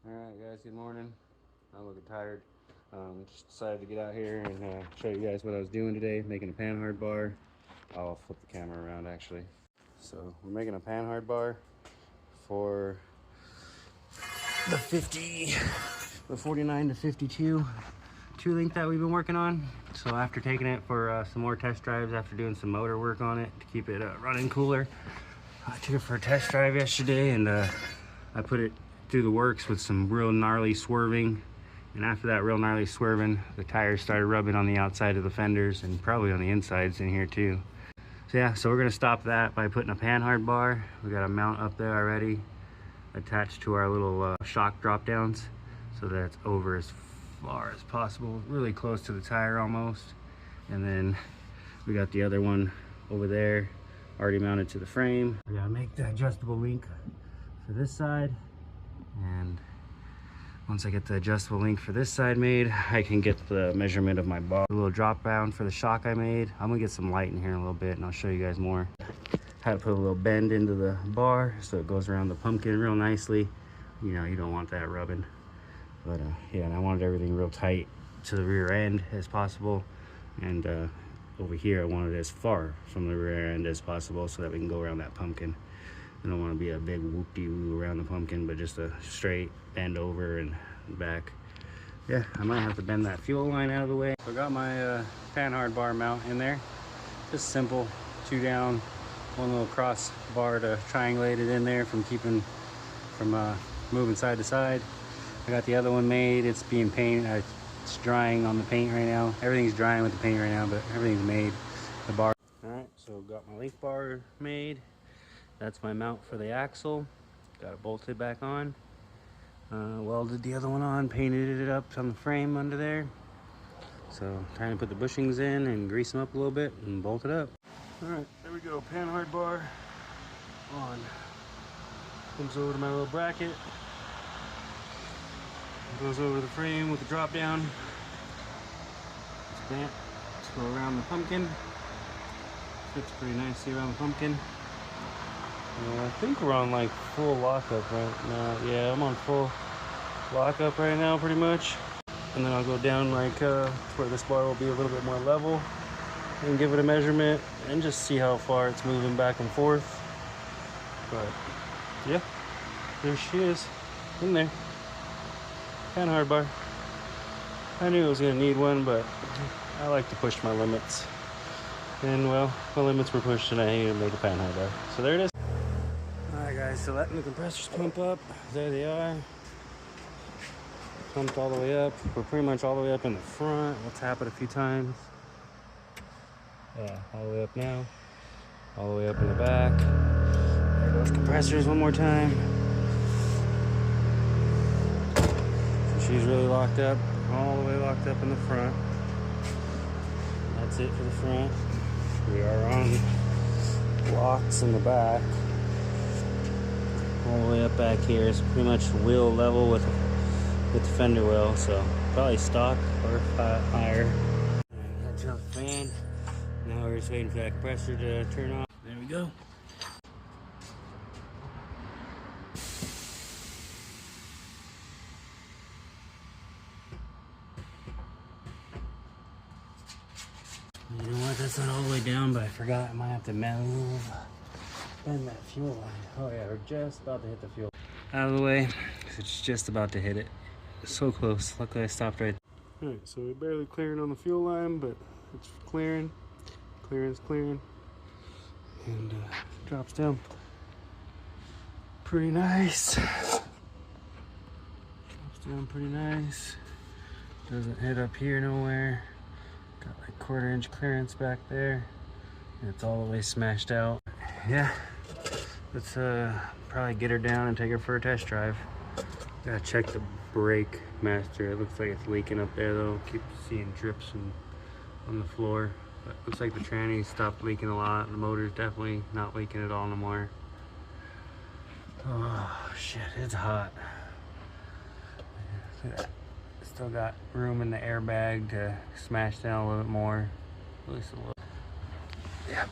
Alright guys, good morning. I'm looking tired. Just decided to get out here and show you guys what I was doing today, making a panhard bar. I'll flip the camera around actually. So we're making a panhard bar for the 49 to 52 link that we've been working on. So after taking it for some more test drives, after doing some motor work on it to keep it running cooler, I took it for a test drive yesterday and I put it through the works with some real gnarly swerving, and after that real gnarly swerving, the tires started rubbing on the outside of the fenders and probably on the insides in here too. So yeah, so we're gonna stop that by putting a panhard bar. We got a mount up there already attached to our little shock drop downs, so that it's over as far as possible, really close to the tire almost. And then we got the other one over there already mounted to the frame. We gotta make the adjustable link for this side, and once I get the adjustable link for this side made, I can get the measurement of my bar. A little drop down for the shock I made. I'm gonna get some light in here in a little bit and I'll show you guys more. How to put a little bend into the bar so it goes around the pumpkin real nicely. You know, you don't want that rubbing. But yeah, and I wanted everything real tight to the rear end as possible. And over here, I wanted it as far from the rear end as possible so that we can go around that pumpkin. I don't want to be a big whoop-de-woo around the pumpkin, but just a straight bend over and back. Yeah, I might have to bend that fuel line out of the way. So I got my panhard bar mount in there. Just simple, 2 down, 1 little cross bar to triangulate it in there from moving side to side. I got the other one made. It's being painted. It's drying on the paint right now. Everything's drying with the paint right now, but everything's made. The bar. All right, so got my link bar made. That's my mount for the axle. Got it bolted back on. Welded the other one on, painted it up on the frame under there. So trying to put the bushings in and grease them up a little bit and bolt it up. All right, there we go, panhard bar on. Comes over to my little bracket. Goes over the frame with the drop down. Clamp to go around the pumpkin. Fits pretty nicely around the pumpkin. I think we're on like full lockup right now. Yeah, I'm on full lockup right now pretty much. And then I'll go down like where this bar will be a little bit more level and give it a measurement and just see how far it's moving back and forth. But yeah, there she is in there. Panhard bar. I knew I was gonna need one, but I like to push my limits. And well, my limits were pushed and I needed to make a panhard bar. So there it is. Alright guys, so letting the compressors pump up. There they are. Pumped all the way up. We're pretty much all the way up in the front. We'll tap it a few times. Yeah, all the way up now. All the way up in the back. There goes compressors one more time. So she's really locked up. All the way locked up in the front. That's it for the front. We are on locks in the back. All the way up back here is pretty much wheel level with the fender well, so probably stock or higher. Got to turn off the fan. Now we're just waiting for that compressor to turn off. There we go. You know what? That's not all the way down, but I forgot I might have to bend that fuel line. Oh yeah, we're just about to hit the fuel. Out of the way. It's just about to hit it. So close. Luckily I stopped right there. Alright, so we're barely clearing on the fuel line, but it's clearing. Clearing. And drops down pretty nice. Drops down pretty nice. Doesn't hit up here nowhere. Got like 1/4 inch clearance back there. And it's all the way smashed out. Yeah. Let's probably get her down and take her for a test drive. Gotta check the brake master. It looks like it's leaking up there though. Keep seeing drips on the floor. But looks like the tranny stopped leaking a lot. The motor's definitely not leaking at all no more. Oh shit, it's hot. Look at that. Still got room in the airbag to smash down a little bit more. At least a little. Yep.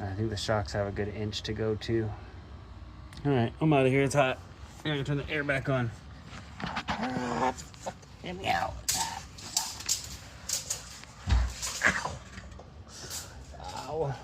I think the shocks have a good inch to go too. All right, I'm out of here. It's hot. I'm gonna turn the air back on. Get me out. Ow.